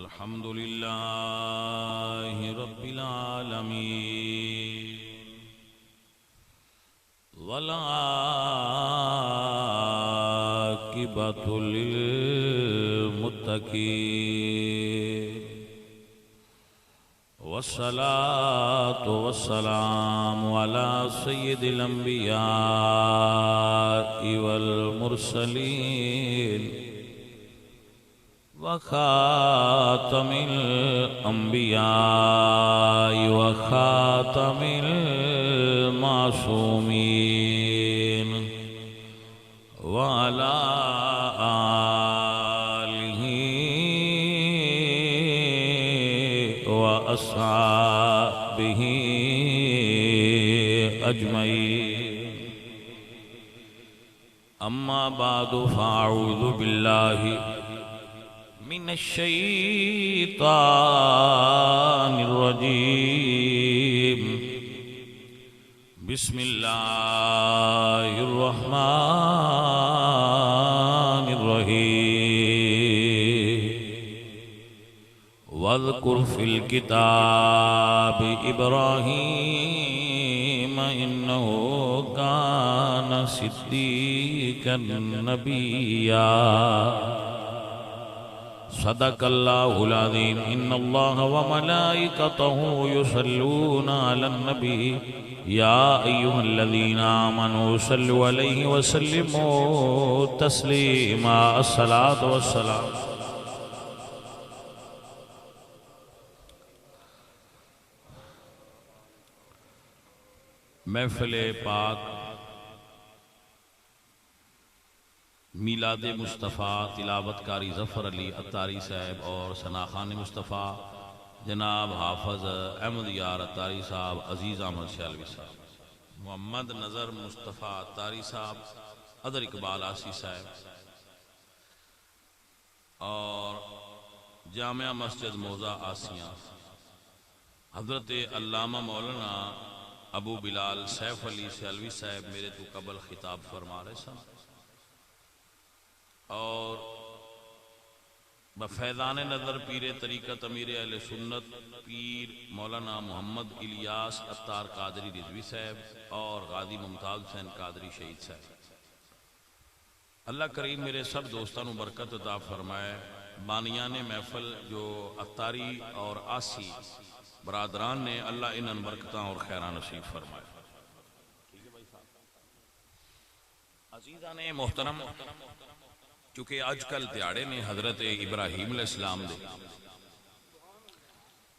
الحمد لله رب العالمين والعاقبة للمتقين والصلاة والسلام على سيد الأنبياء والمرسلين وخاتم الأنبياء وخاتم المعصومين وعلى آله وأصحابه أجمعين أما بعد فأعوذ بالله من الشيطان الرجيم بسم الله الرحمن الرحيم واذكر في الكتاب إبراهيم إنه كان صديقا نبيا صدق الله العظيم إن الله وملائكته يصلون على النبي يا أيها الذين آمنوا صلوا عليه وسلموا تسليما الصلاة والسلام محفل پاک میلاد مصطفیٰ تلاوت کاری ظفر علی اتاری صاحب اور ثناخان مصطفیٰ جناب حافظ احمد یار اتاری صاحب عزیز احمد شیلوی صاحب محمد نظر مصطفیٰ اتاری صاحب ادر اقبال آسی صاحب اور جامعہ مسجد موضع آسیاں حضرت علامہ مولانا ابو بلال سیف علی شیلوی صاحب میرے تو قبل خطاب فرما رہے سن اور بفیضان نظر پیر طریقت امیر اہل سنت پیر مولانا محمد الیاس اتار قادری رضوی صاحب اور غازی ممتاز حسین قادری شہید صاحب اللہ کریم میرے سب دوستانوں برکت عطا فرمائے بانیان محفل جو اتاری اور آسی برادران نے اللہ انہن برکتاں اور خیران نصیب فرمائے عزیزان محترم کیونکہ آج کل دیاڑے نے حضرت ابراہیم علیہ السلام دے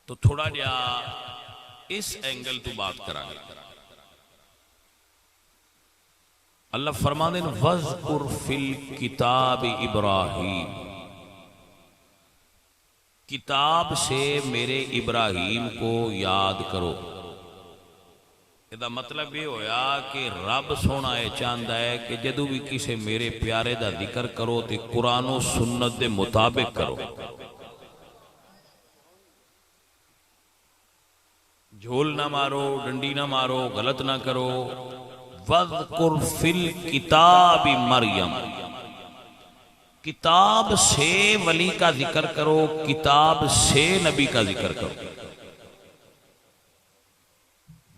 تو تھوڑا جا اس اینگل تو بات کرا گا اللہ فرما دیں وَذْكُرْ فِي الْكِتَابِ ابراہیم کتاب سے میرے ابراہیم کو یاد کرو یہ مطلب یہ ہویا کہ رب سونا ہے چاہتا ہے کہ جدو بھی کسے میرے پیارے دا ذکر کرو تے قرآن و سنت دے مطابق کرو جھول نہ مارو ڈنڈی نہ مارو غلط نہ کرو وَذْكُرْ فِي الْكِتَابِ مریم کتاب سے ولی کا ذکر کرو کتاب سے نبی کا ذکر کرو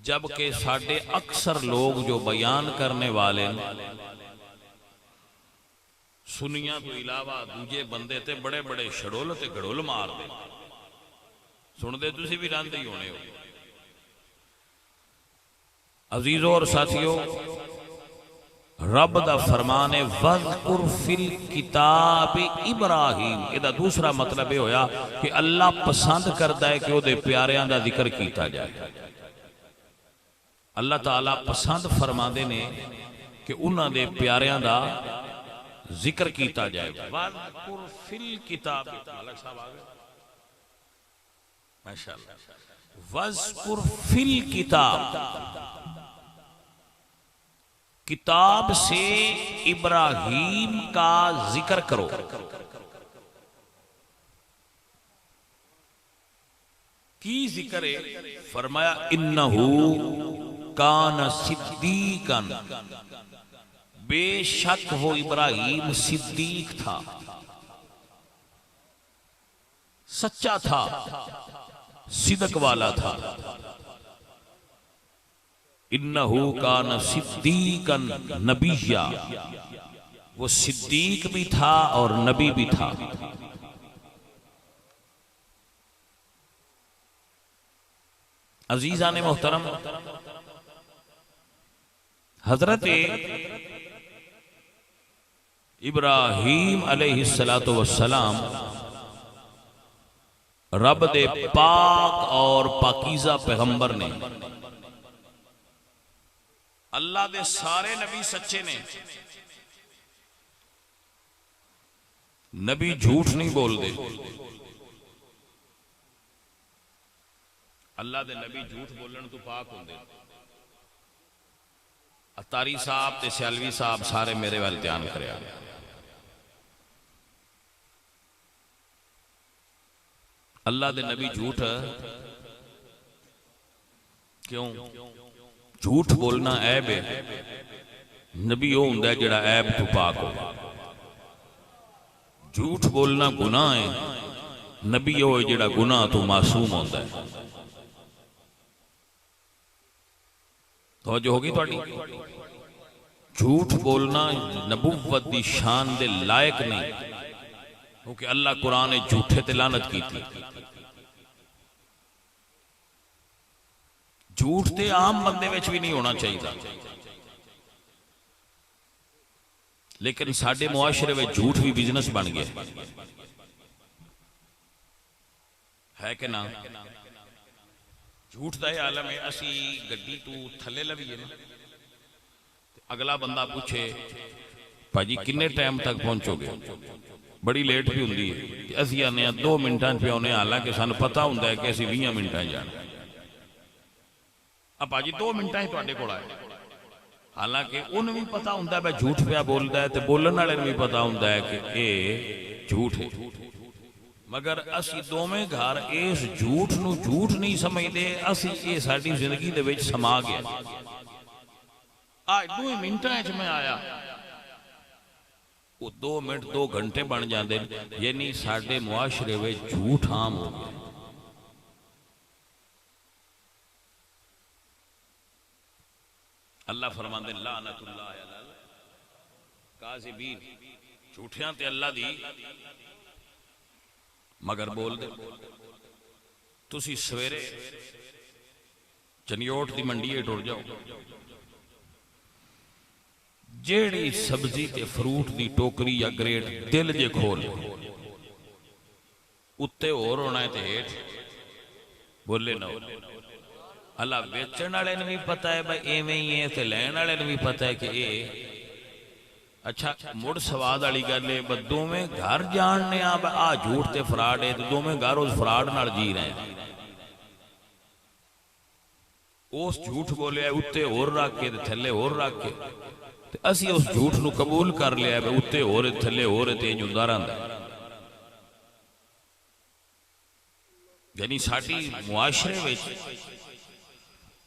جبکہ ساڑھے اکثر لوگ جو بیان کرنے والے سنیاں تو علاوہ دوجے بندے تے بڑے بڑے شڑول تے گھڑول مار دے سن دے تسی بھی راندے ہی ہونے ہو عزیزوں اور ساتھیوں رب دا فرمانے وَذْكُرْ فِي الْكِتَابِ ابراہیم یہ دوسرا مطلب یہ ہویا کہ اللہ پسند کرتا ہے کہ وہ دے پیاریاں دا ذکر کیتا جائے اللہ تعالیٰ پسند فرما دینے کہ انہاں دے پیاریاں دا ذکر کیتا جائے وَذْكُرْ فِي الْكِتَابِ مالک صاحب آگئے ماشاءاللہ وَذْكُرْ فِي الْكِتَابِ کتاب سے ابراہیم کا ذکر کرو کی ذکر ہے فرمایا انہو کان صدیقاً بے شک وہ ابراہیم صدیق تھا سچا تھا، صدق والا تھا. انہو کان صدیقا نبیا، وہ صدیق بھی تھا اور نبی بھی تھا. عزیزان محترم، حضرت ابراہیم علیہ السلام رب دے پاک اور پاکیزہ پیغمبر نے. اللہ دے سارے نبی سچے نے، نبی جھوٹ نہیں بول دے. اللہ دے نبی جھوٹ بولن تو پاک ہوں دے. اتاری صاحب تے سیالوی صاحب سارے میرے وال دھیان کریا. اللہ دے نبی جھوٹ کیوں؟ جھوٹ بولنا عیب ہے. نبی وہ ہوندا ہے جڑا عیب تو پاک ہو. جھوٹ بولنا گناہ ہے، نبی وہ ہے جڑا گناہ تو معصوم ہوندا ہے. توجہ ہوگی تھوڑی؟ جھوٹ بولنا نبوت دی شان دے لائق نہیں، کیونکہ اللہ قرآن نے جھوٹے تے لعنت کی تھی. جھوٹ تے عام بندے وچ بھی نہیں ہونا چاہیے، لیکن ساڈے معاشرے میں جھوٹ بھی بزنس بن گیا ہے کہ نہ؟ جھوٹ دا یہ عالم ہے. اسی گڈی تو تھلے لویے نا، اگلا بندہ پوچھے بھاجی کنے ٹائم تک پہنچو گے، بڑی لیٹ بھی ہوندی ہے، اسی آنے 2 منٹاں پہ آنے، حالانکہ سانو پتہ ہوندا ہے کہ اسی 20 منٹاں جانا. اب بھاجی 2 منٹاں ہی تواڈے کول آئے، حالانکہ انہوں بھی پتہ ہوندا ہے میں جھوٹ پیا بولدا ہے تے بولن والے نوں بھی پتہ ہوندا ہے کہ اے جھوٹ ہے. مگر اسی دوویں گھر اس جھوٹ نو جھوٹ نہیں سمجھدے، اسی یہ ساری زندگی دے وچ سما گیا. آج 2 منٹاں وچ میں آیا، وہ 2 منٹ 2 گھنٹے بن جاندے. یعنی ساڈے معاشرے وچ جھوٹ عام ہو گیا. اللہ فرماندے لعنت اللہ علی الکاذبین، جھوٹیاں تے اللہ دی. مگر بول دے تسی سویرے چنیوٹ دی منڈی ٹر جاؤ، جیڑی سبزی تے فروٹ دی ٹوکری یا گریٹ دل جے کھول اتے اور ہونا ہے تے ہیٹ بولے نہ ہو. اللہ بیچن والے نے بھی پتہ ہے بھائی ایویں ہی ہے تے لین والے نے بھی پتہ ہے کہ اے اچھا. مڑ سواد والی گل ہے دوویں گھر جاننے آ جھوٹ تے فراڈ ہے تے دوویں گھر اس فراڈ نال جی رہے ہیں. اس جھوٹ بولیا اتے اور رکھ کے تے تھلے اور رکھ کے تے اسی اس جھوٹ نو قبول کر لیا ہے اتے اور تھلے اور تے جوندا رہندا. یعنی ساڈی معاشرے وچ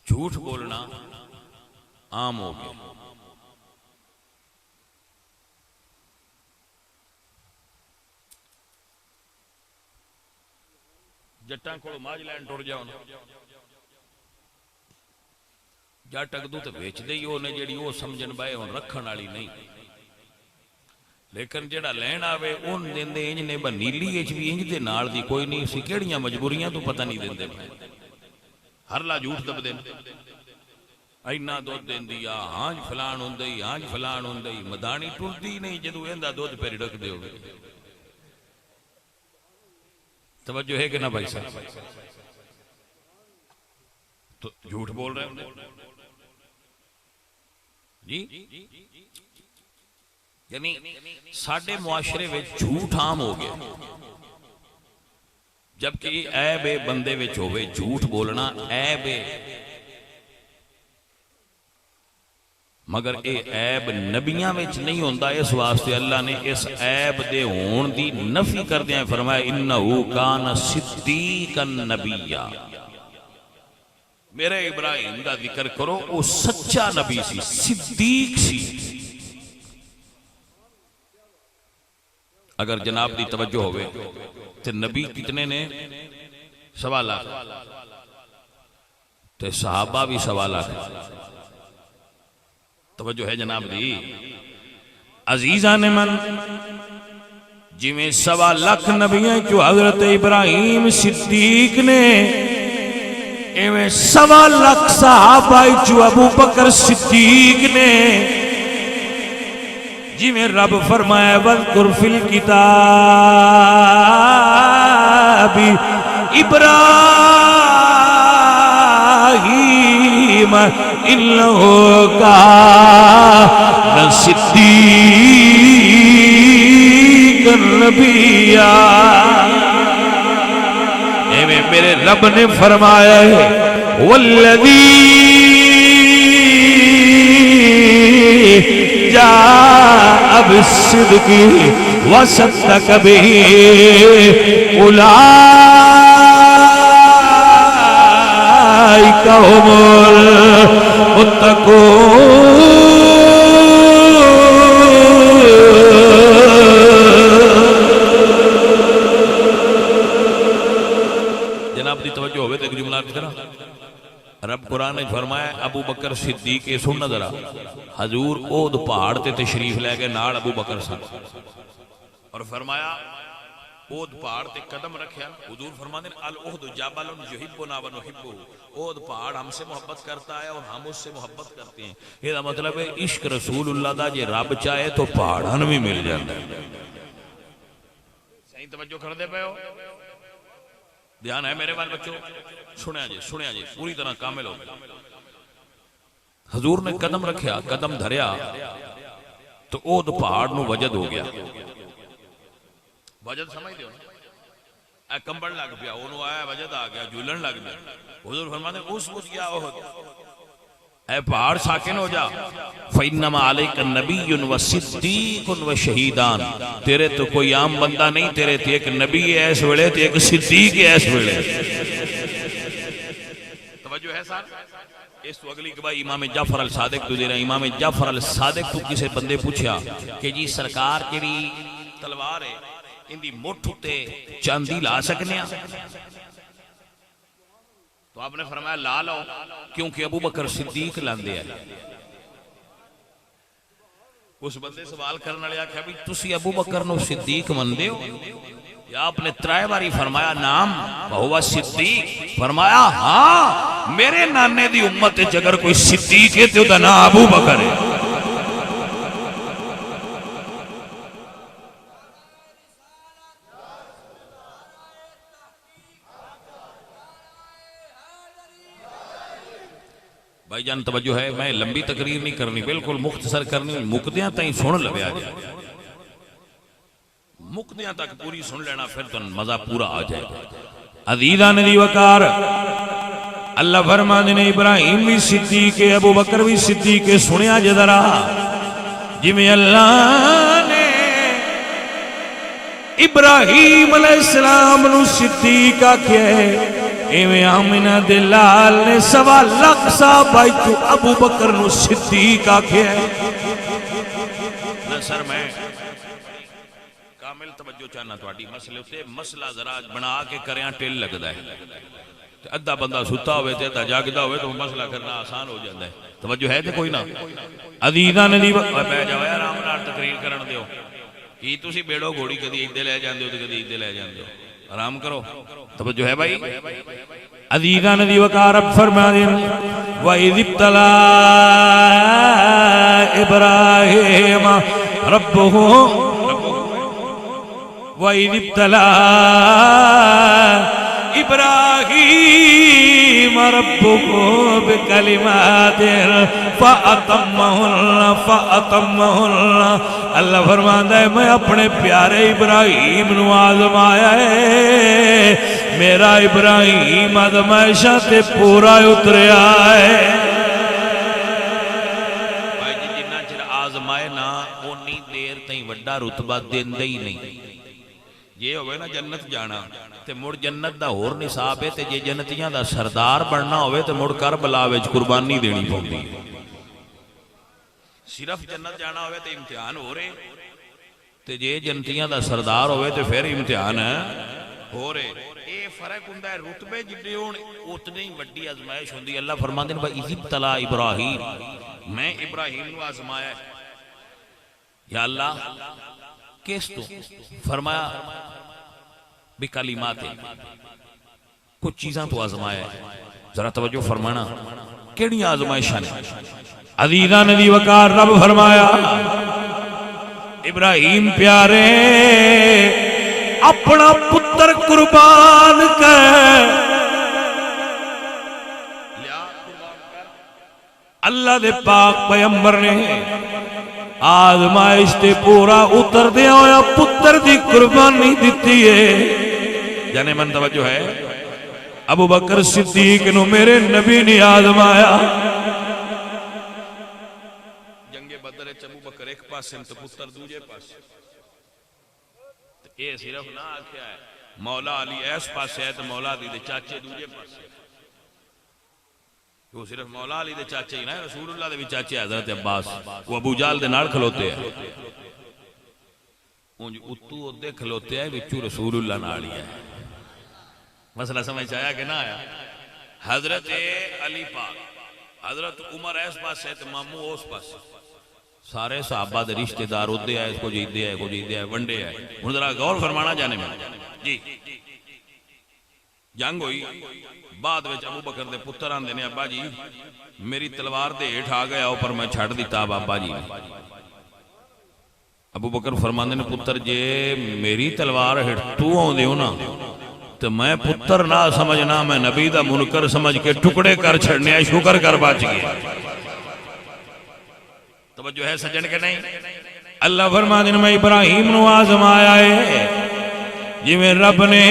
جھوٹ بولنا عام ہو گیا. جٹاں کول ماج لین ٹر جاؤ، جٹ اگدو تے ویچ دے ہی نے جیڑی وہ سمجھن بائے ہن رکھن والی نہیں. لیکن جڑا لین آوے اون دیندے انج نے نیلی اچ بھی انج دے نال دی کوئی نہیں سی. کیڑیاں مجبوریاں تو پتہ نہیں دیندے ہر لا جھوٹ دب دے. اینا دودھ دیندی آ ہانج فلان ہوندی ہانج فلان ہوندی، مدانی ٹردی نہیں جدو ایندا دودھ پہ رڑک دے ہوگی. توجہ ہے کہ نہ بھائی صاحب؟ تو جھوٹ بول رہے ہیں جی. یعنی ساڈے معاشرے میں جھوٹ عام ہو گیا، جبکہ عیب ہے بندے وچ ہوے جھوٹ بولنا عیب ہے. مگر اے عیب نبیاں وچ نہیں ہوندا. اس واسطے اللہ نے اس عیب دے ہون دی نفی کردیاں فرمایا انہو کان صدیقا نبیا. میرے ابراہیم دا ذکر کرو، وہ سچا نبی سی، صدیق سی. اگر جناب دی توجہ ہوئے تو نبی کتنے نے؟ 1.25 لاکھ، تو صحابہ بھی 1.25 لاکھ. توجہ ہے جناب دی عزیزان من، جی میں 1.25 لاکھ نبی ہیں جو حضرت ابراہیم صدیق نے، ایویں 1.25 لاکھ صحابہ جو ابو بکر صدیق نے. جی میں رب فرمایا وَذْكُرْ فِي الْكِتَابِ إِبْرَاهِيمَ إِنَّهُ كَانَ صِدِّيقًا نَبِيًّا. میرے رب نے فرمایا ہے وَالَّذِي جَاءَ بِالصِّدْقِ وَصَدَّقَ بِهِ أُولَئِكَ هُمُ الْمُتَّقُونَ. رب قرآن نے فرمایا ابو بکر صدیق کے سننا ذرا حضور اود پہاڑ تے تشریف لے کے نال ابو بکر سن اور فرمایا اود پہاڑ تے قدم رکھیا. حضور فرماتے ہیں الاحد جبل یحبنا ونحبہ، اود پہاڑ ہم سے محبت کرتا ہے اور ہم اس سے محبت کرتے ہیں. یہ مطلب ہے عشق رسول اللہ دا جے رب چاہے تو پہاڑاں بھی مل جاتا ہے. صحیح توجہ کر دے پے ہو؟ دھیان ہے میرے بال بچوں؟ سنیا جی پوری طرح کامل ہو گیا. حضور نے قدم رکھیا، قدم دھریا تو اود پہاڑ نو وجد ہو گیا. وجد سمجھ دیو نا، اے کمبل لگ پیا انہوں آیا وجد آ گیا، جھولن لگ گیا. حضور فرماتے ہیں اس کچھ کیا احد، اے پہاڑ ساکن ہو جا. فَإِنَّمَا عَلَيْكَ نَبِيٌّ وَصِدِّيقٌ وَشَهِيدَانِ. تیرے تو کوئی عام بندہ نہیں، تیرے تو ایک نبی ہے اس ویلے، تو ایک صدیق ہے اس ویلے. توجہ ہے ساتھ؟ اس تو اگلی کبھائی امام جعفر الصادق تو دے رہا. امام جعفر الصادق تو کسے بندے پوچھا کہ جی سرکار کیڑی تلوار ہے ان دی مٹھ تے چاندی لا سکنے ہیں؟ تو آپ نے فرمایا لا لو، کیونکہ ابو بکر صدیق لاندے ہیں. اس بندے سوال کرنے لیا کہ تسی ابو بکر نو صدیق مندے ہو؟ یا آپ نے 3 باری فرمایا نام وہو صدیق. فرمایا ہاں میرے نانے دی امت اگر کوئی صدیق ہے تو دا نام ابو بکر ہے. بھائی جان توجہ ہے، میں لمبی تقریر نہیں کرنی، بالکل مختصر کرنی. مکدیاں تائیں سن لبے آ جائے، مکدیاں تک پوری سن لینا، پھر تو مزہ پورا آ جائے گا. عزیزان دی وقار اللہ فرمانے نے ابراہیم بھی صدیق ہے، ابو بکر بھی صدیق ہے. سنیا جے ذرا جی میں اللہ نے ابراہیم علیہ السلام نو صدیق آکھیا ہے، ایویں آمنہ دلال نے 1.25 لاکھ صحابہ تو ابو بکر نو صدیق آکھیا ہے. سر میں کامل توجہ چاہنا تھوڑی مسئلے سے، مسئلہ ذرا بنا کے کریاں ٹیل لگدا ہے. ادھا بندہ ستا ہوئے تے ادھا جاگدا ہوئے تو مسئلہ کرنا آسان ہو جاتا ہے. توجہ ہے تے کوئی نہ؟ عزیزاں نے بہ جاؤ آرام نال تقریر کرن دیو. کی تسی بیڑو گھوڑی کدی ادھر لے جاندے ہو تے کدی ادھر لے جاندے ہو، آرام کرو. توجہ ہے بھائی؟ عزیزاں نے وقار فرما دیں وَإِذِ ابْتَلَىٰ إِبْرَاهِيمَ رَبُّهُ وَإِذِ ابْتَلَىٰ إِبْرَاهِيمَ رَبُّهُ بِكَلِمَاتٍ فَأَتَمَّهُنَّ. اللہ فرماتا ہے میں اپنے پیارے ابراہیم نو آزمایا ہے، میرا ابراہیم آزمائشہ تے پورا اتریا ہے. بھائی جی جنہ چر آزمائے نا اونی دیر تائیں وڈا رتبہ دیندے ہی نہیں. یہ ہوئے نا جنت جانا تے مڑ جنت دا ہور نصاب ہے، تے جے جنتیاں دا سردار بننا ہوئے تے مڑ کربلا وچ قربانی دینی پوندی. صرف جنت جانا ہوئے تے امتحان ہو رہے تے جے جنتیاں دا سردار ہوئے تے پھر امتحان ہو رہے. اے فرق ہوندا ہے رتبے جتنے ہون اتنی ہی وڈی آزمائش ہوندی. اللہ فرماندے نے اذ ابتلی ابراہیم، میں ابراہیم نو آزمایا. یا اللہ کس تو؟ فرمایا بکلمات، کچھ چیزاں تو آزمایا ہے. ذرا توجہ فرمانا کیڑی آزمائشاں نے عزیزاں دی وقار. رب فرمایا ابراہیم پیارے اپنا پتر قربان کر. اللہ دے پاک پیغمبر نے آزمائش تے پورا اتر دیا ہویا پتر دی قربانی دیتی ہے. جانے من توجہ ہے ابو بکر صدیق نو میرے نبی نے آزمایا. جنگ بدر ابو بکر ایک پاسے تے پتر دوجے پاسے. یہ صرف نہ آکھیا ہے مولا علی ایس پاسے ہے تو مولا علی دے چاچے دوجے پاسے. وہ صرف مولا علی دے چاچے ہی نہ رسول اللہ دے بھی چاچے حضرت عباس وہ ابو جال دے نال کھلوتے ہیں. اونج اتو ادے کھلوتے ہیں وچو رسول اللہ نال ہی ہے. مسئلہ سمجھ آیا کہ نہ آیا؟ حضرت علی پاک حضرت عمر ایس پاس ہے تو مامو اس پاس. سارے صحابہ دے رشتہ دار ادے آئے کو جیدے آئے کو جیدے آئے ونڈے آئے. انہوں ذرا غور فرمانا جانے میں جی جنگ ہوئی. بعد وچ ابو بکر دے پتر آندے نے ابا جی میری تلوار دے ہیٹھ آ گیا اوپر میں چھڑ دیتا ابا جی. ابو بکر فرماندے نے پتر جے میری تلوار ہیٹھ تو آن دیو نا تو میں پتر نہ سمجھنا میں نبی دا منکر سمجھ کے ٹکڑے کر چھڑنے شکر کر بچ گیا. توجہ ہے سجن کے نہیں؟ اللہ فرماندے نے میں ابراہیم نو آزمایا ہے جی میں رب نے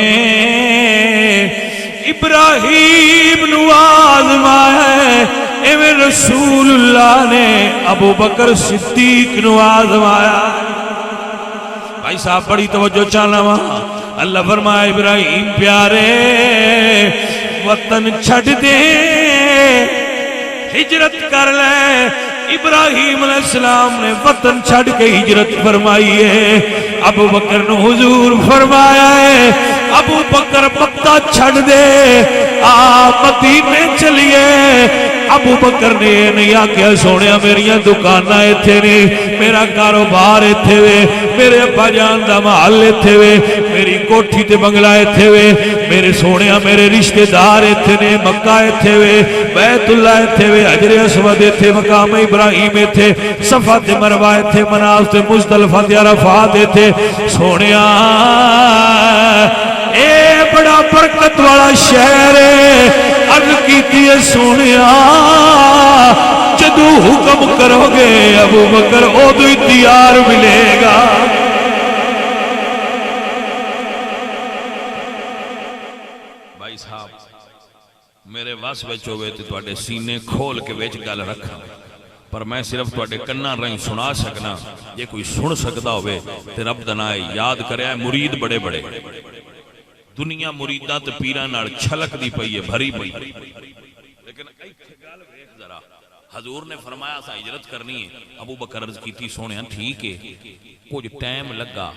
ابراہیم نو آزمایا ہے ایویں رسول اللہ نے ابو بکر صدیق نو آزمایا. بھائی صاحب بڑی توجہ چاہنا وہاں. اللہ فرمایا ابراہیم پیارے وطن چھڑ دے ہجرت کر لے. ابراہیم علیہ السلام نے وطن چھڑ کے ہجرت فرمائی ہے. ابو بکر نے حضور فرمایا ہے ابو بکر مکہ چھڑ دے آپ مدینے چلیے. ابو بکر نے یہ نہیں آکھیا سونیا میریاں دکاناں ایتھے نے میرا کاروبار ایتھے وے میرے ابا جان دا محل ایتھے وے میری کوٹھی تے بنگلہ ایتھے وے میرے سونیا میرے رشتہ دار ایتھے نے مکہ ایتھے وے بیت اللہ ایتھے وے حجر اسود ایتھے مقام ابراہیم ایتھے صفا تے مروہ ایتھے مناف تے مزدلفہ تے عرفات ایتھے. سونیا اے بڑا برکت والا شہر ہے. عرض کیتی ہے سونیا جدو حکم کرو گے ابو بکر ادو ہی تیار ملے گا. بھائی صاحب میرے واس وچ ہوئے تے تواڈے سینے کھول کے وچ گل رکھاں پر میں صرف تواڈے کناں رہیں سنا سکنا. جے کوئی سن سکدا ہوئے تے رب دا نام یاد کریا مرید بڑے بڑے دنیا مریداں تے پیراں نال چھلک دی پئی ہے بھری پئی. لیکن ایتھے گل ویکھ ذرا حضور نے فرمایا سا ہجرت کرنی ہے. ابو بکر عرض کیتی سونیا ٹھیک ہے. کچھ ٹائم لگا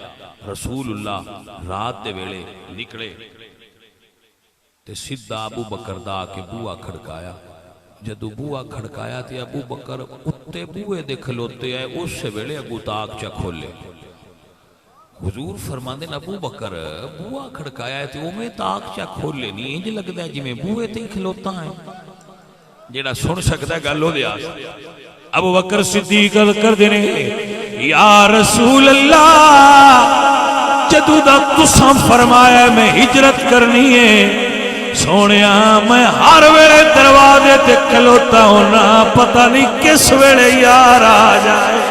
رسول اللہ رات دے ویلے نکلے تے سیدھا ابو بکر دا کے بوا کھڑکایا. جدو بوا کھڑکایا تے ابو بکر اتے بوئے دے کھلوتے آئے اس سے ویلے ابو تاک چا کھولے. حضور فرماندے ابو بکر بوا کھڑکایا تے او میں تاک چا کھولے نہیں انج لگدا ہے جی میں بوئے تے کھلوتا ہے. جیڑا سن سکتا ہے گل ہو دیا. ابو بکر صدیق کر دینے یا رسول اللہ جدو دا تساں فرمایا میں ہجرت کرنی ہے سونیا میں ہر ویلے دروازے تے کھلوتا ہونا پتہ نہیں کس ویلے یار آ جائے.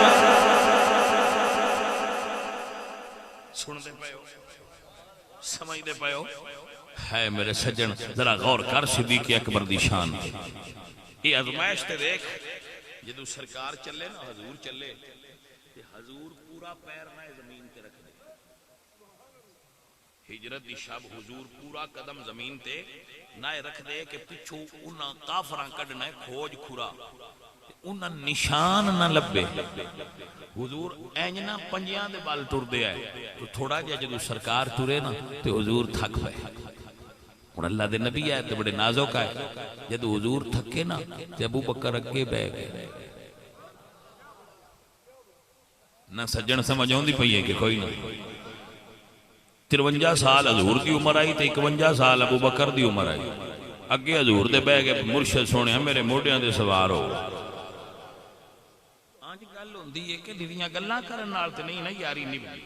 سن دے پائے ہو سمجھ دے پائے ہو ہے میرے سجن ذرا غور کر صدیق اکبر دی شان. یہ ازمائش تے دیکھ جدو سرکار چلے نا حضور چلے تے حضور پورا پیر نہ زمین تے رکھ دے. ہجرت دی شب حضور پورا قدم زمین تے نہ رکھ دے کہ پچھو انہاں کافراں کڈنا ہے کھوج کھرا انہاں نشان نہ لبے حضور اینج نہ پنجیاں دے بال ٹر دے آئے تو تھوڑا جا جدو سرکار ٹرے نا تو حضور تھک پے اور اللہ دے نبی آئے تو بڑے نازک آئے جدو حضور تھکے نا تو ابو بکر اگے بے گئے نہ سجن سمجھوں دی پئی ہے کہ کوئی نہ 53 سال حضور دی عمر آئی تو 51 سال ابو بکر دی عمر آئی اگے حضور دے بے گئے مرشد سونے میرے موڈیاں دے سوار ہو آج گل ہوندی ہے کہ دیدیاں گلاں کرن نال تے نہیں نا یاری نبھدی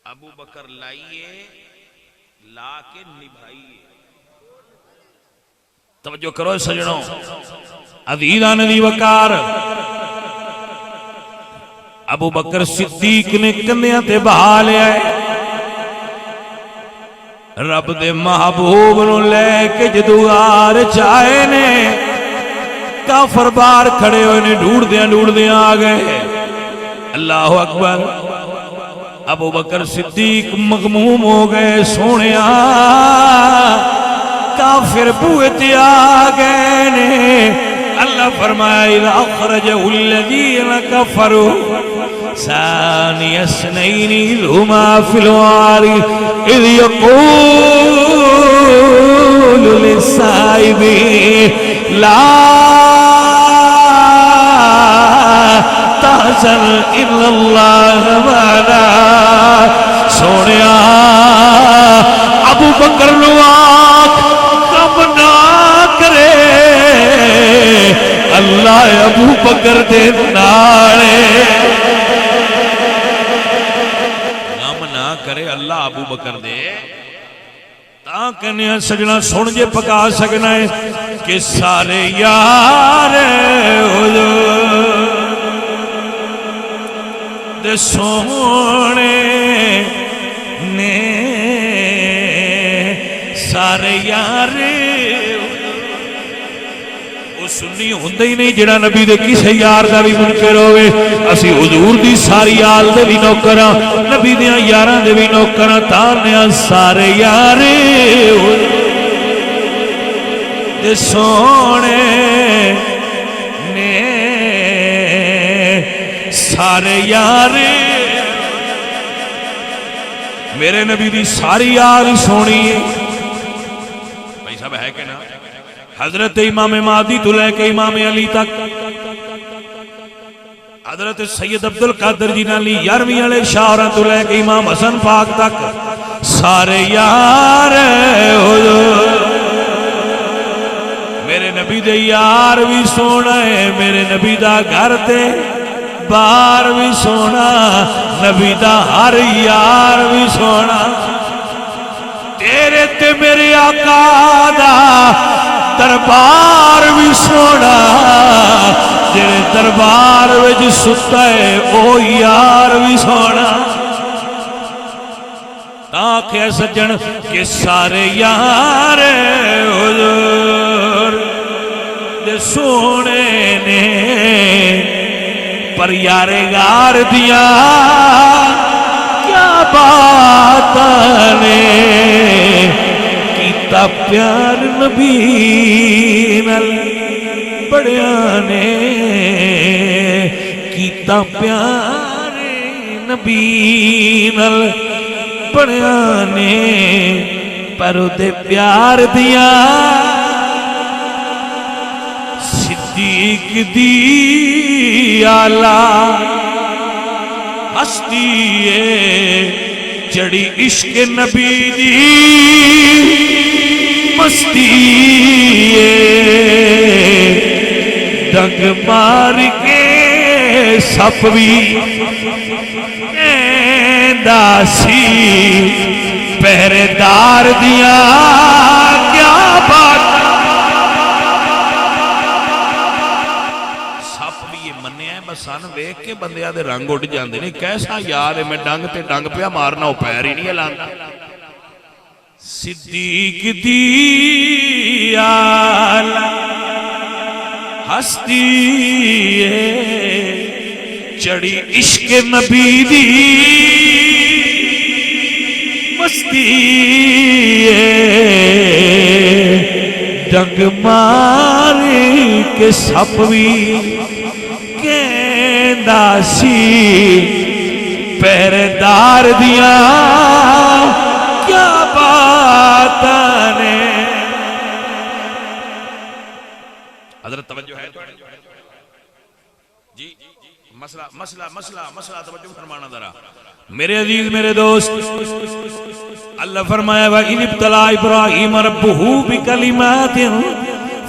ابو بکر لائیے لا کے نبھائیے توجہ کرو سجنوں عزیزان دی وقار ابو بکر صدیق نے کندیاں تے بہا لیا ہے رب دے محبوب نو لے کے جدو آر چاہے نے کافر بار کھڑے ہوئے نے ڈھوڑ دیاں آ گئے اللہ اکبر ابو بکر صدیق مغموم ہو گئے سونیا کافر بوئے تے آ گئے نے اللہ فرمائے اذا اخرجہ الذین کفروا ثانی اثنین اذ ہما فی الغار اذ یقول للصاحب لا تحزن الا اللہ معنا سونیا ابو بکر نو آنکھ کم نہ کرے اللہ ابو بکر دے نالے غم نہ کرے اللہ ابو بکر دے تاں کہنے سجنا سن جے پکا سکنا ہے کہ سارے یار حضور دے سونے نے سارے یار سنی ہوندے ہی نہیں جڑا نبی دے کسے یار دا بھی منکر ہوئے اسی حضور دی ساری آل دے بھی نوکراں نبی دیاں یاراں دے بھی نوکراں تانیاں سارے یار دے سونے نے سارے یار میرے نبی دی ساری یار سونی ہے بھائی صاحب ہے کہ نا حضرت امام مہدی تو لے کے امام علی تک حضرت سید عبدالقادر جیلانی 11ویں والے شاہراں تو لے کے امام حسن پاک تک سارے یار حضور میرے نبی دے یار بھی سونا ہے میرے نبی دا گھر تے بار بھی سونا نبی دا ہر یار بھی سونا تیرے تے میرے آقا دا دربار بھی سونا جڑے دربار وچ ستا ہے او یار بھی سونا آنکھیں سجن کہ سارے یار حضور دے سونے نے پر یار غار دیا کیا بات نے کیتا پیار نبی نال بڑیاں نے کیتا پیار نبی نال بڑیاں نے پر دے پیار دیا صدیق دی آلہ ہستی ہے چڑی عشق نبی دی مستی ہے ڈنگ مار کے سپ بھی داسی پہرے دار دیا کیا بات سپ بھی یہ منیا ہے بس سن ویک کے بندیاں دے رنگ اٹھ جاندے نہیں کیسا یار ہے میں ڈنگ تے ڈنگ پیا مارنا ہو پیر ہی نہیں ہلاندا صدیق دی آلہ ہستی ہے چڑی عشق نبی دی مستی ہے ڈنگ مار کہ سپ بھی کہندا سی پہرےدار دیاں کیا باتاں نے. حضرت توجہ ہے جی مسئلہ مسئلہ مسئلہ مسئلہ توجہ فرمانا ذرا میرے عزیز میرے دوست. اللہ فرمایا وَإِذِ ابْتَلَىٰ إِبْرَاهِيمَ رَبُّهُ بِكَلِمَاتٍ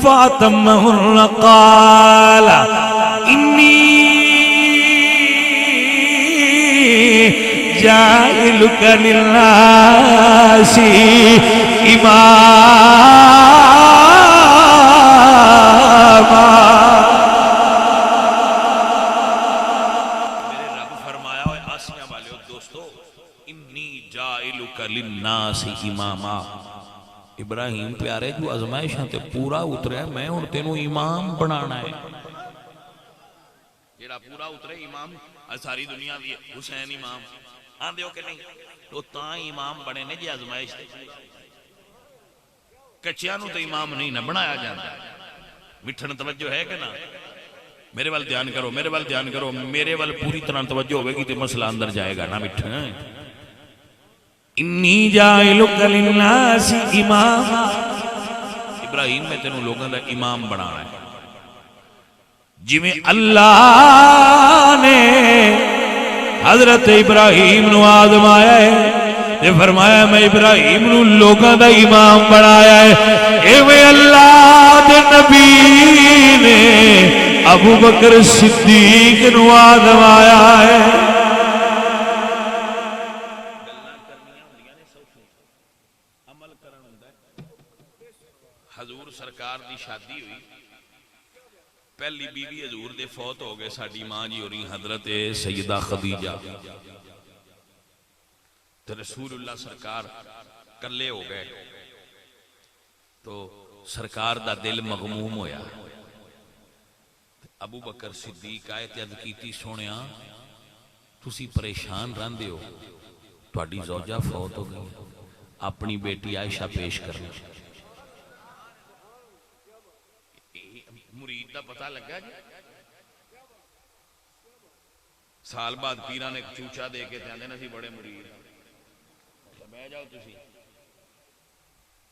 فَأَتَمَّهُنَّ قَالَ إِنِّي جَاعِلُكَ لِلنَّاسِ إِمَامًا. للناس اماما. ابراہیم پیارے جو ازمائشاں تے پورا اتریا میں ہن تینوں امام بنانا ہے. جیڑا پورا اترے امام ساری دنیا دی حسین امام آندے ہو کہ نہیں تو تاں امام بنے نے جی ازمائش تے. کچیاں نو تے امام نہیں نہ بنایا جاندا. مٹھن توجہ ہے کہ نہ؟ میرے وال دھیان کرو میرے وال دھیان کرو میرے وال پوری طرح توجہ ہوے گی تے مسئلہ اندر جائے گا نا مٹھن. انی جاعلک للناس اماما. ابراہیم میں تینوں لوگوں دا امام بنانا ہے. جویں اللہ نے حضرت ابراہیم نو آزمایا ہے تے فرمایا میں ابراہیم نو لوگوں دا امام بنایا ہے. ایویں اللہ دے نبی نے ابو بکر صدیق نو آزمایا ہے. حضور سرکار دی شادی ہوئی پہلی بیوی حضور دے فوت ہو گئے. ساڈی ماں جی ہوری حضرت سیدہ خدیجہ تو رسول اللہ سرکار کلے ہو گئے تو سرکار دا دل مغموم ہویا. ابو بکر صدیق آئے تے عرض کیتی سونیا تسی پریشان رہندے ہو تہاڈی زوجہ فوت ہو گئی اپنی بیٹی عائشہ پیش کرنا. مرید دا پتہ لگا جی سال بعد پیران ایک چوچا دے کے تھے نا سی بڑے مرید بہ جاؤ تسی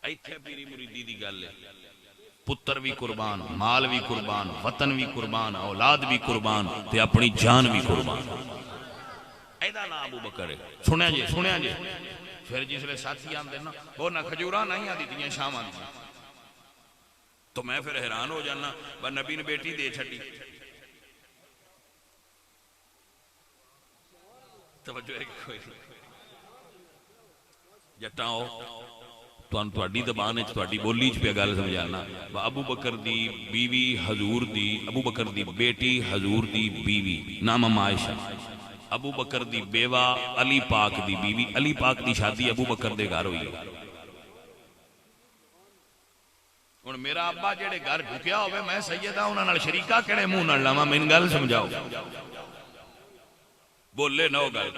ایتھے پیری مریدی دی گل ہے. پتر بھی قربان مال بھی قربان وطن بھی قربان اولاد بھی قربان تے اپنی جان بھی قربان. ایدہ نا ابو بکر ہے. سنیا جی پھر جس لئے ساتھی آن دینا وہ نہ کھجورہ نہیں آ دیتی ہیں شام آن دیتی تو میں پھر حیران ہو جانا بس نبی نے بیٹی دے چھٹی. توجہ ہے کوئی جٹاؤ تو اڈی دبان ہے تو اڈی بولی چ پہ گل سمجھانا. ابو بکر دی بیوی حضور دی ابو بکر دی بیٹی حضور دی بیوی نام عائشہ. ابو بکر دی بیوہ علی پاک دی بیوی. علی پاک دی شادی ابو بکر دے گھر ہوئی. اور میرا ابا جڑے گھر ڈھکیا ہوئے میں سیدہ انہاں نال شریکہ کڑے منہ نال لاواں میں گل سمجھاؤ بولے نہ ہو گل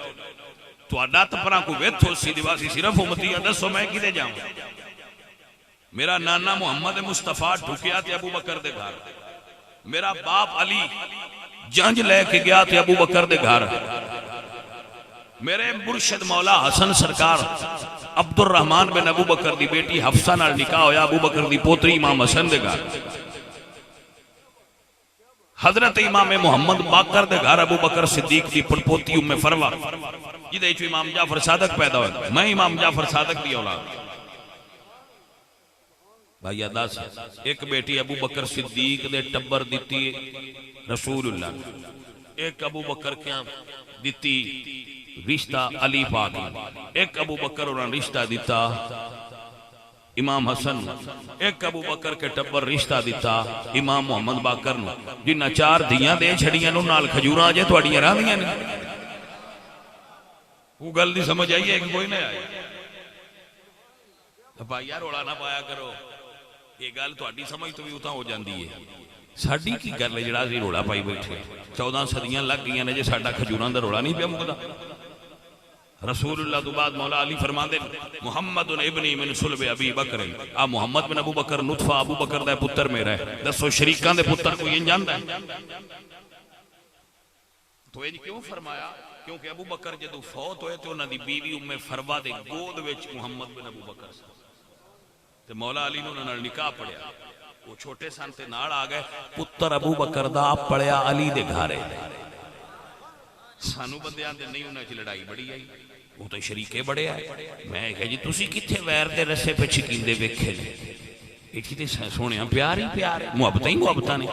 تہاڈا تے پراں کو ویتھ ہو سی دیواسی صرف امتی دسو میں کدے جاؤں. میرا نانا محمد مصطفیٰ ڈھکیا تے ابو بکر دے گھر. میرا باپ علی جنج لے کے گیا تے ابو بکر دے گھر. میرے مرشد مولا حسن سرکار عبد الرحمن بن ابو بکر دی بیٹی حفصہ نال نکاح ہویا ابو بکر دی پوتری امام حسن دے گھر. حضرت امام محمد باقر دے گھر ابو بکر صدیق دی پڑپوتی ام فروہ جدے چو امام جعفر صادق پیدا ہوئے. میں امام جعفر صادق دی اولاد. بھائی دس ایک بیٹی ابو بکر صدیق دے ٹبر دیتی رسول اللہ. ایک ابو بکر کیا دیتی رشتہ علی پاک. ایک ابو بکر انہوں نے رشتہ دیتا امام حسن. ایک ابو بکر کے ٹبر رشتہ دیتا امام محمد باقر نو جنہ چار دیاں دے چھڑیاں نو نال کھجوراں جے تو اڑیاں رہ دیاں نہیں. وہ گل دی سمجھ آئی ہے کہ کوئی نہیں آئی. بھائی یار روڑا نہ پایا کرو یہ گل تو اڈی سمجھ تو بھی اتنا ہو جاندی ہے. ساڈی کی گل ہے جڑا سی روڑا پائی بیٹھے 14 صدیاں لگ گئیاں نے جے ساڈا کھجوراں دا روڑا نہیں پیا مکدا. رسول اللہ تو بعد مولا علی فرما دے محمد ابنی من صلب ابی بکر آ محمد بن ابو بکر نطفہ ابو بکر دا پتر میرا ہے دسو شریکاں دے پتر کو یہ جاندا ہے تو یہ کیوں فرمایا کیونکہ ابو بکر جدو فوت ہوئے تو انہاں دی بیوی ام فروا دے گود وچ محمد بن ابو بکر سی تے مولا علی نے انہاں نال نکاح پڑھیا وہ چھوٹے سن تے نال آ گئے پتر ابو بکر دا پڑھیا علی دے گھارے سانو بندیاں دے نہیں انہاں چ لڑائی بڑی آئی وہ تو شریکے بڑے آئے میں کہا جی تسی کتھے ویر دے رسے پہ چھکیندے ویکھے نے ایٹھی تے سونے پیار ہی پیار ہے محبت ہی محبتاں نے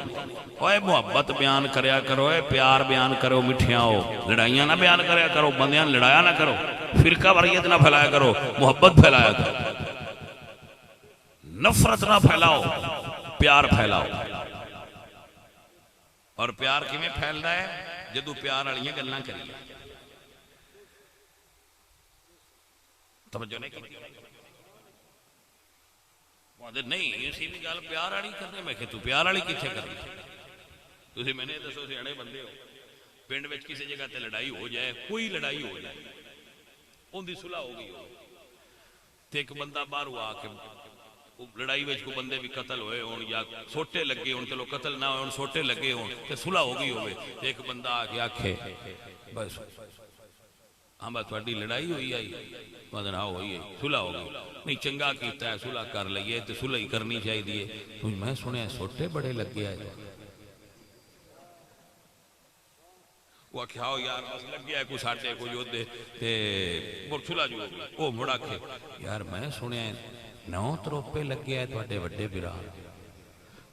اوے محبت بیان کریا کرو اے پیار بیان کرو مٹھیاں ہو لڑائیاں نہ بیان کریا کرو بندیاں لڑایا نہ کرو فرقہ واریت نہ پھیلایا کرو محبت پھیلایا کرو نفرت نہ پھیلاؤ پیار پھیلاؤ اور پیار کی میں پھیل رہا ہے جدو پیار والیاں گلاں کریے توجہ نہیں کی وعدے نہیں اسی بھی گل پیار والی کرنے میں کہ تو پیار والی کتھے کرنی تسی میں نے دسو سیاڑے بندے ہو پنڈ وچ کسی جگہ تے لڑائی ہو جائے کوئی لڑائی ہو جائے ان دی صلح ہو گئی ہو تے ایک بندہ باہر آ کے لڑائی وچ کو بندے بھی قتل ہوئے ہون یا سوٹے لگے ہون چلو قتل نہ ہوئے ہون سوٹے لگے ہون تے صلح ہو گئی ہوئے ایک بندہ آ کے آکھے بس ہاں بس تھوڑی لڑائی ہوئی آئی مدنہ ہوئی ہے صلح ہو گئی نہیں چنگا کیتا ہے صلح کر لئیے تو صلح ہی کرنی چاہی دیئے تو میں سنے سوٹے بڑے لگ گیا ہے وہ کھاؤ یار بس لگ گیا ہے کوئی ساٹھے کوئی یودے اور صلح جو ہوگی وہ مڑا کھے یار میں سنے 9 تروپے لگ گیا ہے تو اٹھے وڈے برا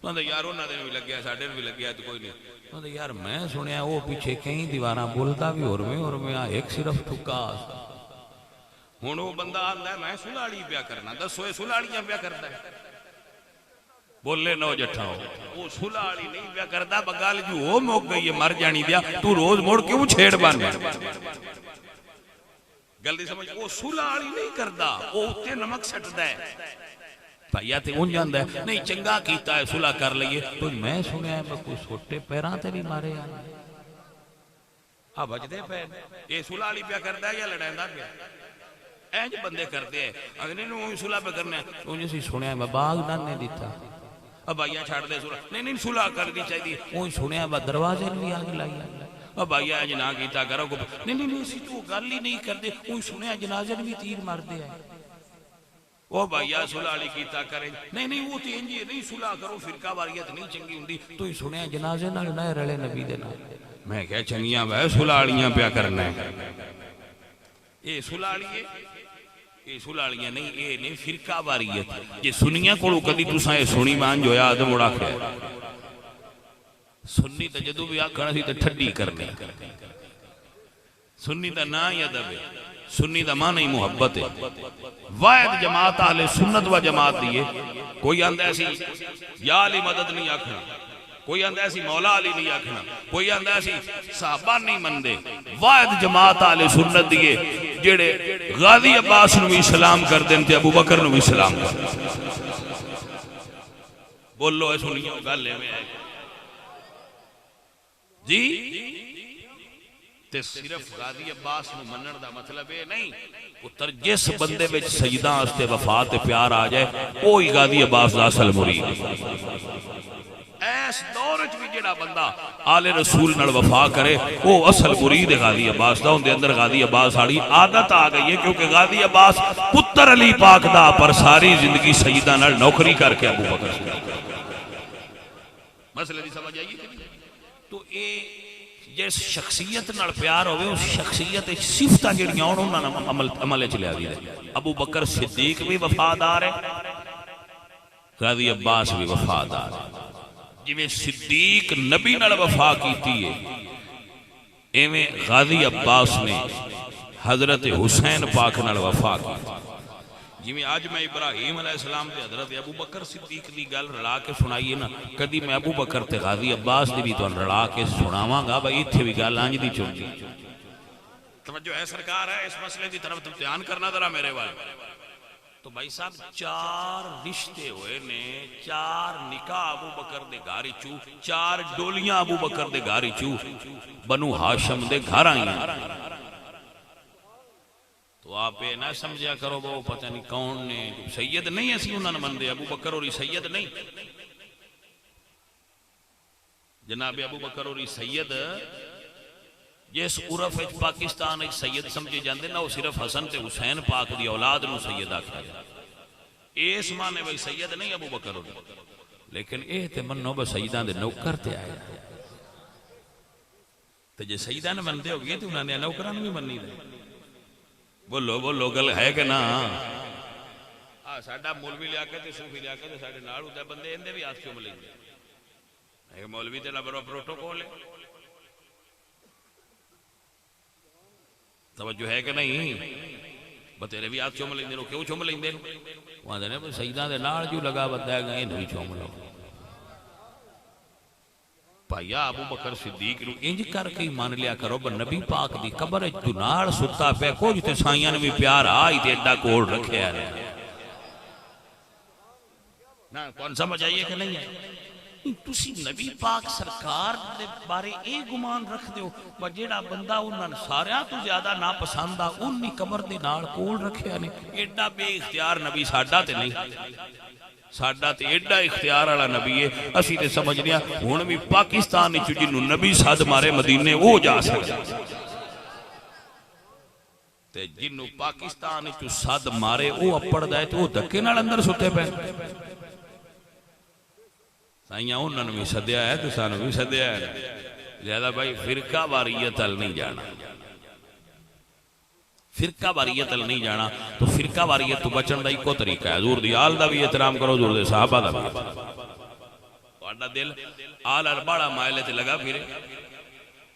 تو اندھا یار انہا دن بھی لگ گیا ہے ساٹھے بھی لگ گیا ہے تو کوئی نہیں تو اندھا یار میں سنے وہ پیچھے کہیں دیواراں بولتا بھی اور میں ایک صرف ٹھکا ہون وہ بندہ آندہ ہے میں سلاڑی پیا کرنا دسوئے سلاڑیاں پیا کرتا ہے بولے نو جٹھا ہو وہ سلاڑی نہیں پیا کرتا بگال جو وہ موک گئی ہے مر جانی دیا تو روز موڑ کیوں چھیڑ بان گلدی سمجھ وہ سلاڑی نہیں کرتا وہ اتے نمک سٹتا ہے بھائیہ تے ان جاندہ ہے نہیں چنگا کیتا ہے سلا کر لئیے تو میں سنیا ہے میں کوئی سوٹے پیران تے بھی مارے آنے اب بجدے پیر یہ سلاڑی پیا کرتا ہے یا لڑائندہ پیا اینج بندے کرتے ہیں اگر نہیں سلا پہ کرنا ہے تو انہیں سے سنیا ہے میں باغ نانے دیتا اب آئیہ چھاڑ دے سلا نہیں سلا کر دی چاہیے انہیں سنیا ہے میں دروازے بھی آگے لائی اب آئیہ جنا کیتا کرو نہیں اسی تو گل ہی نہیں کر دے انہیں سنیا جنازے بھی تیر مار دے ہے وہ بھائیہ سلا علی کیتا کریں نہیں وہ تینجی نہیں سلا کرو فرقہ واریت نہیں چنگی ہوندی تو ہی سنیا جنازے نہ لڑائے رلے نبی دینا میں کہا چنگیاں بھائی سلا علیاں پیا کرنا ہے یہ سلا علیے یہ سلالیاں نہیں یہ نہیں فرقہ واریت یہ سنیاں کوڑو کدی تساں یہ سنی مان جو یا آدم اڑا کھے سنی تا جدو بھی آکھنا سی تا ٹھڈی کرنے سنی تا نا یا دبے سنی تا ماں نہیں محبت ہے واحد جماعت اہل سنت و جماعت دیئے کوئی آندہ ایسی یا علی مدد نہیں آکھنا کوئی آندہ ایسی مولا علی نہیں آکھنا کوئی آندہ ایسی صحابہ نہیں مندے واحد جماعت اہل سنت دیئے جڑے غازی عباس نو بھی سلام کر دیں تے ابو بکر نو بھی سلام کر دیں بولو اے سنیوں گالے میں آئے جی تے صرف غازی عباس نو منن دا مطلب ہے نہیں اتر جس بندے وچ سجدہ استے وفات پیار آ جائے اوہی غازی عباس دا اصل مرید ایس دورج بھی جڑا بندہ آل رسول نال وفا کرے وہ اصل مرید غازی عباس دا اندے اندر غازی عباس آڑی عادت آ گئی ہے کیونکہ غازی عباس پتر علی پاک دا پر ساری زندگی سیدہ نال نوکری کر کے ابو بکر سے مسئلہ دی سمجھ آئیے تو اے جس شخصیت نال پیار ہوئے اس شخصیت صفتہ جڑیاں انہوں نے عملے چلے آگئی دے ابو بکر صدیق بھی وفادار ہے غازی عباس بھی وفادار ہے جویں صدیق نبی نال وفا کیتی ہے ایویں غازی عباس نے حضرت حسین پاک نال وفا کی جویں آج میں ابراہیم علیہ السلام تے حضرت ابو بکر صدیق دی گل رلا کے سنائیے نا کدی میں ابو بکر تے غازی عباس دی بھی تو رلا کے سناواں گا بھائی ایتھے بھی گل آنج دی چلدی توجہ ہے سرکار ہے اس مسئلے دی طرف دھیان کرنا ذرا میرے والے تو بھائی صاحب 4 رشتے ہوئے نے 4 نکاح ابو بکر دے گھاری چو 4 ڈولیاں ابو بکر دے گھاری چو بنو ہاشم دے گھر آئیں آپ یہ نہ سمجھا کرو وہ پتہ نہیں کون نے سید نہیں اسی انہوں نے مندے ابو بکر اور سید نہیں جناب ابو بکر اور سید جس عرف پاکستان ایک سید سمجھے جاندے نا وہ صرف حسن تے حسین پاک دی اولاد نو سید آکھیا اس مانے بھائی سید نہیں ابو بکر اور لیکن اے تے منو بس سیدان دے نوکر تے آئے تو جے سیدان مندے ہو گئے تو انہوں نے نوکران بھی مننی دے بولو گل ہے کہ نا ساڈا مولوی لیا کے صوفی لیا کے ساڈے نال ہوتا بندے اندے بھی ہاتھ کیوں ملیں گے مولوی تے لبرو پروٹوکول ہے توجہ ہے کہ نہیں بتیرے بھی ہاتھ چوم لیں دے کیوں چوم لیں دے وہاں دے نے سیدان دے نال جو لگا بندہ گئے نہیں چوم لو پایا ابو بکر صدیق نو انج کر کے مان لیا کرو ب نبی پاک دی قبر وچ دنال ستا پیا کچھ تے سائیاں نے بھی پیار آئی تے ایڈا کول رکھیا ہے نا کون سمجھ آئیے کہ نہیں ہے تسی نبی پاک سرکار دے بارے اے گمان رکھ دیو با جیڑا بندہ انہاں ساریاں تو زیادہ ناپسند آ انہی قبر دے نال کول رکھیا نے ایڈا بے اختیار نبی ساڈا تے نہیں ساڈا تے ایڈا اختیار والا نبی ہے اسی تے سمجھنیا ہن بھی پاکستان وچ جنوں نبی صد مارے مدینے او جا سکدا تے جنوں پاکستان وچ صد مارے او اپڑدا ہے تے او دھکے نال اندر ستے پے سائیاں انہاں نوں بھی سدیا ہے تے سانوں بھی سدیا ہے لہذا بھائی فرقہ واریت ال نہیں جانا فرقہ واریت ال نہیں جانا تو فرقہ واریت تو بچن دا ایکو طریقہ ہے حضور دی آل دا بھی احترام کرو حضور دے صحابہ دا بھی تہاڈا دل آل ارباڑا مائلے تے لگا پھرے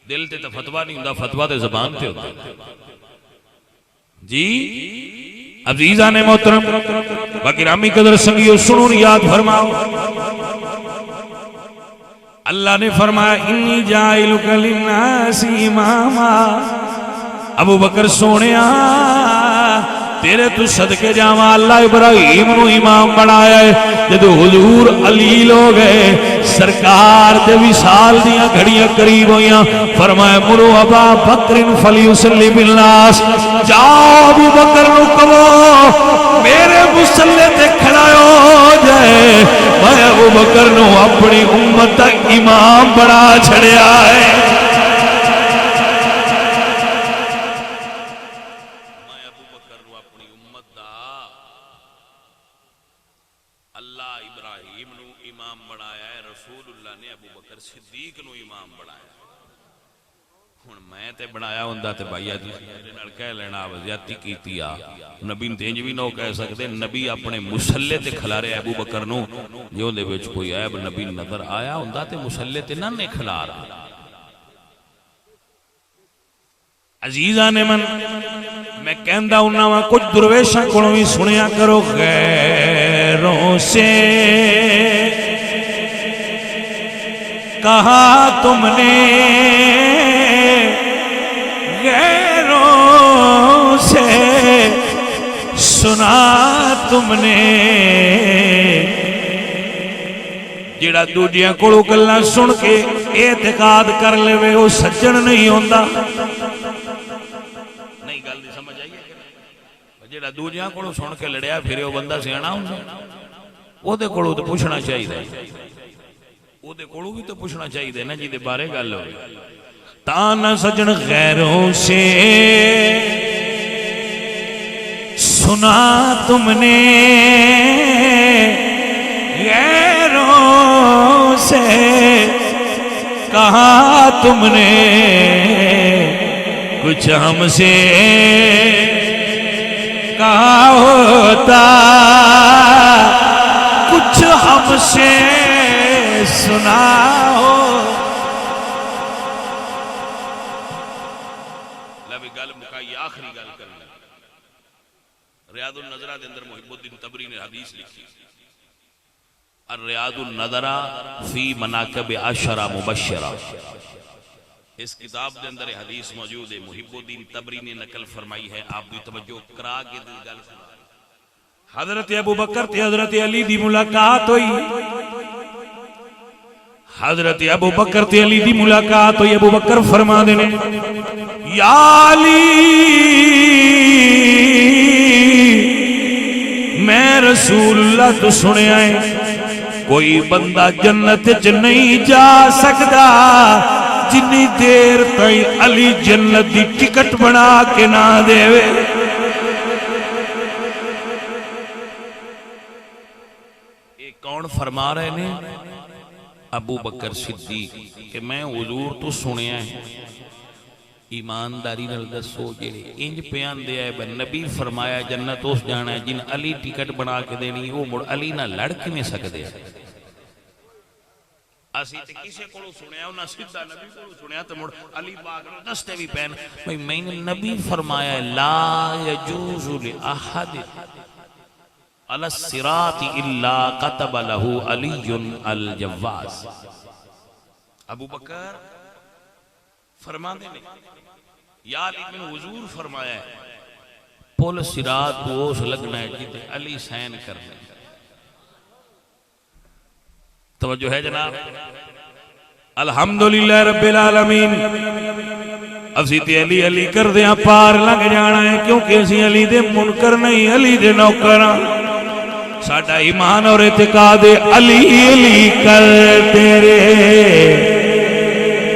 دل تے تے فتویٰ نہیں ہوندا فتویٰ تے زبان تے ہوندا جی عزیزان محترم وگرامی قدر سنگیو سنون یاد فرماؤ اللہ نے فرمایا انی جائلک للناس اماما ابو بکر سونیا تیرے تو صدقے جاواں اللہ ابراہیم نو امام بنایا ہے جدو حضور علی لو گئے سرکار دے وصال دیاں گھڑیاں قریب ہویاں فرمایا مرو ابا بکر فلیصلی بالناس جاؤ ابو بکر نو کہو میرے مصلی تے کھڑا ہو جائے میں ابو بکر نو اپنی امت دا امام بنا چھڑیا ہے بنایا ہوندہ تے بھائیہ جس میرے نال کہہ لینا وزیادتی کیتی آ نبی تینج بھی نو کہہ سکتے نبی اپنے مسلے تے کھلا رہے ابو بکر نو جو دے وچ کوئی عیب نبی نظر آیا ہوندہ تے مسلے تے نہ کھلا رہا عزیزان من میں کہندہ انہاں کچھ درویشاں کونوں بھی سنیا کرو غیروں سے کہا تم نے غیروں سے سنا تم نے جڑا دوجیاں کولوں گلاں سن کے اعتقاد کر لے وہ سجن نہیں ہوندا نہیں گل دی سمجھ آئی ہے جڑا دوجیاں کولوں سن کے لڑیا پھر وہ بندہ سیاںا ہوندا او دے کولوں تے پوچھنا چاہیے او دے کولوں بھی تو پوچھنا چاہیے نا جی دے بارے گل ہوئی تانا سجن غیروں سے سنا تم نے غیروں سے کہا تم نے کچھ ہم سے کہا ہوتا کچھ ہم سے سنا ہو آخری گل کرنا ریاض النظرہ دے اندر محب الدین تبری نے حدیث لکھی الریاض النظرہ فی مناقب عشرہ مبشرہ اس کتاب دے اندر حدیث موجود ہے محب الدین تبری نے نقل فرمائی ہے آپ بھی توجہ کرا کے دل گل حضرت ابو بکر تے حضرت علی دی ملاقات ہوئی حضرت ابو بکر تے علی دی ملاقات ہوئی ابو بکر فرما دینے یا علی رسول اللہ تو سنیا ہے کوئی بندہ جنت چ نہیں جا سکدا جنی دیر تائیں علی جنت دی ٹکٹ بنا کے نہ دے وے. ایک کون فرما رہے نے؟ ابو بکر صدیق کہ میں حضور تو سنیا ہے. ایمانداری نال دسو جڑے انج پیان دے آئے نبی فرمایا جنت اس جانا ہے جن علی ٹکٹ بنا کے دینی وہ مڑ علی نہ لڑ کیویں سکدے ہیں؟ اسی تے کسے کولوں سنیا انہاں سیدھا نبی کولوں سنیا تے مڑ علی پاک نوں دستے بھی پین بھئی میں نے نبی فرمایا لا یجوز لاحد علی الصراط الا كتب له علی الجواز. ابو بکر فرماندے نے یا علی میں حضور فرمایا ہے پل صراط تو اس لگنا ہے جتے علی سین کرنے. توجہ ہے جناب؟ الحمدللہ رب العالمین. اسی تے علی علی کر دیاں پار لگ جانا ہے کیونکہ اسی علی دے منکر نہیں علی دے نوکر ہاں. ساڈا ایمان اور اعتقاد علی علی کر تیرے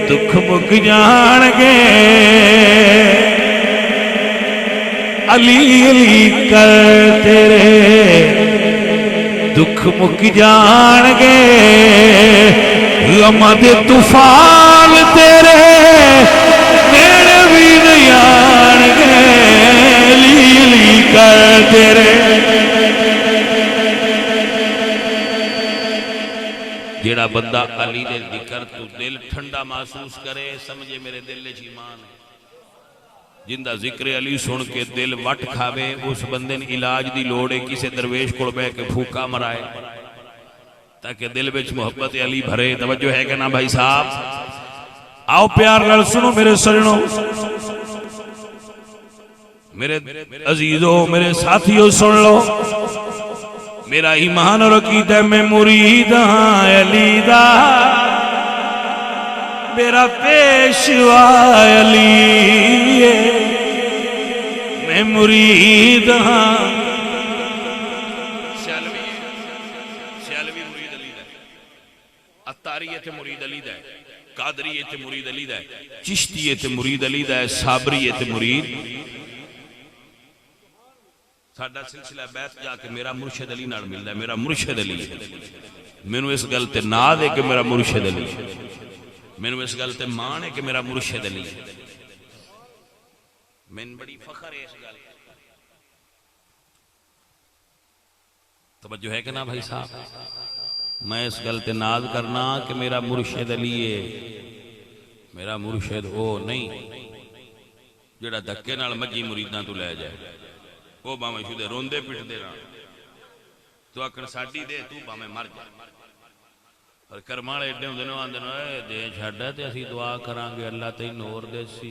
دکھ مک جان گے علی علی کر تیرے دکھ مک جان گے غم دے طوفان تیرے نیڑے بھی نہیں آن گے علی علی کر تیرے. جیڑا بندہ علی دے ذکر تو دل ٹھنڈا محسوس کرے سمجھے میرے دل وچ ایمان ہے. جندہ ذکر علی سن کے دل وٹ کھاوے اس بندے نے علاج دی لوڑ ہے کسے درویش کو بے کے پھوکا مرائے تاکہ دل وچ محبت علی بھرے. توجہ ہے کہ نا بھائی صاحب؟ آؤ پیار لڑ سنو میرے سجنوں میرے عزیزوں میرے ساتھیوں سن لو. میرا ایمان اور عقیدہ میں مرید ہاں علی دا میرا پیشوا علی میں مرید ہاں. سیالوی مرید علی دا، اتاریت مرید علی دا، قادریت مرید علی دا، چشتیت مرید علی دا، صابریت مرید. ساڈا سلسلہ بیت جا کے میرا مرشد علی نال ملدا ہے. میرا مرشد علی مینوں اس گل تے ناز ہے کہ میرا مرشد علی، مینوں اس گل تے مان ہے کہ میرا مرشد علی. مین بڑی فخر ہے اس گل. توجہ ہے کہ نا بھائی صاحب؟ میں اس گل تے ناز کرنا کہ میرا مرشد علی ہے. میرا مرشد او نہیں جڑا دھکے نال مجھی مریداں تو لے جائے وہ باویں شدے روندے پٹ دے رہا تو اکڑ ساڈی دے تو باویں مر جائے. اور کرمالے ایڈے ہوندے نے آندے نے دے چھڈا تے اسی دعا کران گے اللہ تے نور دے سی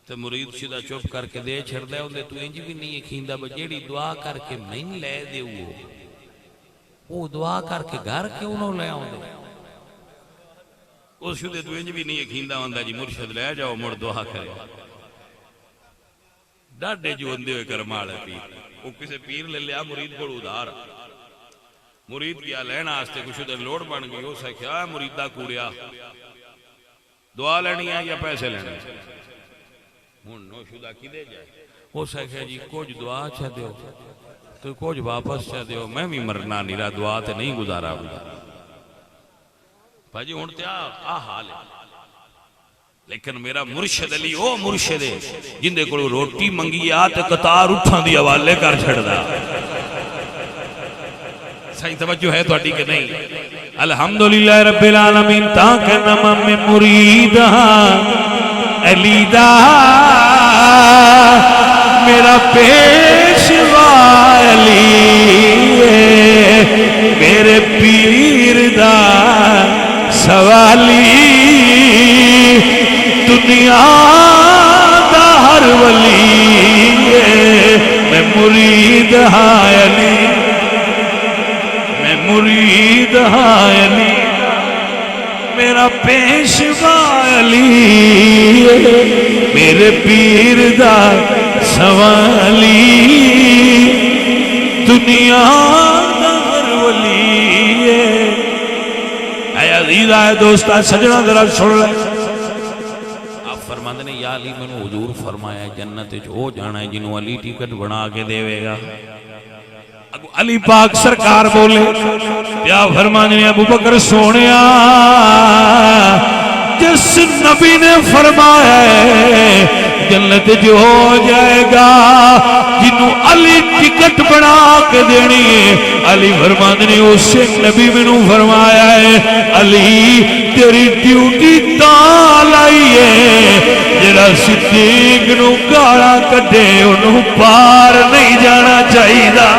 تے مرید سیدھا چپ کر کے دے چھڑدا ہوندے تو انج بھی نہیں کھیندا بجیڑی دعا کر کے میں لے دے وہ دعا کر کے گھر کیوں نہ لے آوندے اس شدے تو انج بھی نہیں کھیندا ہوندا جی مرشد لے جاؤ مڑ دعا کرے. ڈاڈے جو اندے ہوئے کرمال ہے پیر وہ کسے پیر لے لیا مرید کو ادھار مرید کیا لینا آستے کچھ ادھر لوڑ بن گئی ہو سکیا مریدہ کوڑیا دعا لینی ہے یا پیسے لینے ہون نو شدہ کی دے جائے ہو سکیا جی کچھ دعا چاہ دیو تو کچھ واپس چاہ دیو میں بھی مرنا نہیں رہا دعا تے نہیں گزارا بھائی ہون تے آ حال ہے. لیکن میرا مرشد علی او مرشد ہے جندے کو روٹی منگی آتے قطار اٹھان دی حوالے کر چھڑ دا. صحیح توجہ ہے تو اٹھی کہ نہیں؟ الحمدللہ رب العالمین تاکہ نمم میں مرید ہاں علی دا میرا پیشوا علی میرے پیر دا سوالی دنیا دا ہر ولی میں مرید ہاں علی میں مرید ہاں علی میرا پیشوا علی میرے پیر دا سوالی دنیا دا ہر ولی ہے۔ اے عزیز آئے دوستا سجنہ ذرا سن لے، آپ فرماندے نے یا علی میں نے حضور فرمایا ہے جنت ہو جانا ہے جنہوں علی ٹکٹ بنا کے دے گا۔ علی پاک سرکار بولے یا فرمانے نے ابو بکر سونیا جس نبی نے فرمایا ہے جنت جو ہو جائے گا جنہوں علی ٹکٹ بنا کے دینی ہے، علی فرمانے نے اسے نبی میں نے فرمایا ہے علی تیری ڈیوٹی تال آئی ہے جڑا صدیق نو گالا کٹے انہوں پار نہیں جانا چاہیے دا۔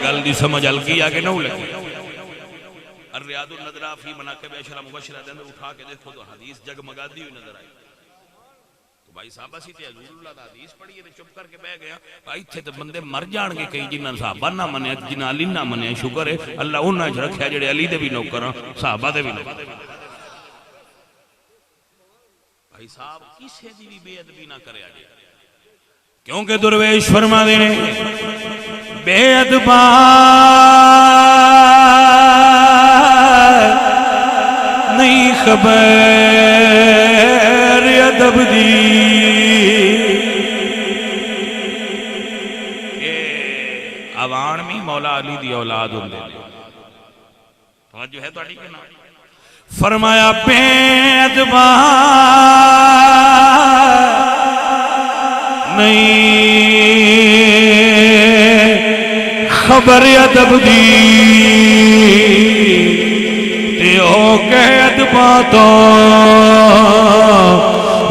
گل دی سمجھ ہلکی آگے نہ لگی۔ الریاض النظرہ فی مناقب عشرہ مبشرہ دے اندر اٹھا کے دیکھو تو حدیث جگمگا دی ہوئی نظر آئی۔ تو بھائی صحابہ سی تے حضور اللہ دا حدیث پڑھی ہے چپ کر کے بہ گیا، بھائی تھے تے بندے مر جان گے کئی جنہاں صحابہ نہ منیا جنہاں علی نہ منیا، شکر ہے اللہ انہاں وچ رکھیا جڑے علی دے بھی نوکر صحابہ دے بھی نوکر۔ بھائی صاحب کسے دی بھی بے ادبی نہ کرے آگے، کیونکہ درویش فرما دینے بے ادبا نہیں خبر ادب دی، عوان میں مولا علی دی اولاد ہوں دے توجہ ہے تو علی کے نام فرمایا بے ادبا نہیں خبر ادب دی تے او کہ ادبا تو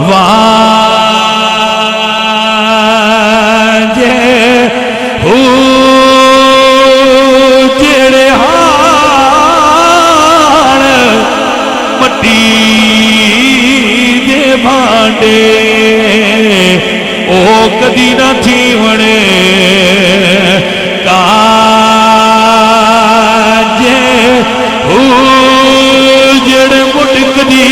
واجے ہو جڑے ہاں مٹی دے بھانڈے او کدی نہ تھیونے کاجے ہو جڑ مٹک دی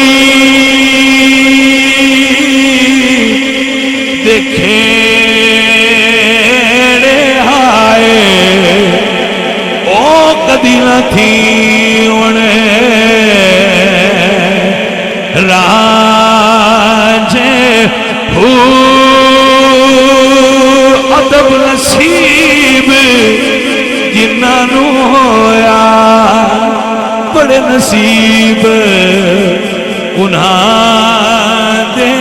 دیکھے ہائے او کدی نہ تھیونے راجے ہو ادب نصیب جنہاں نو ہویا بڑے نصیب انہاں دے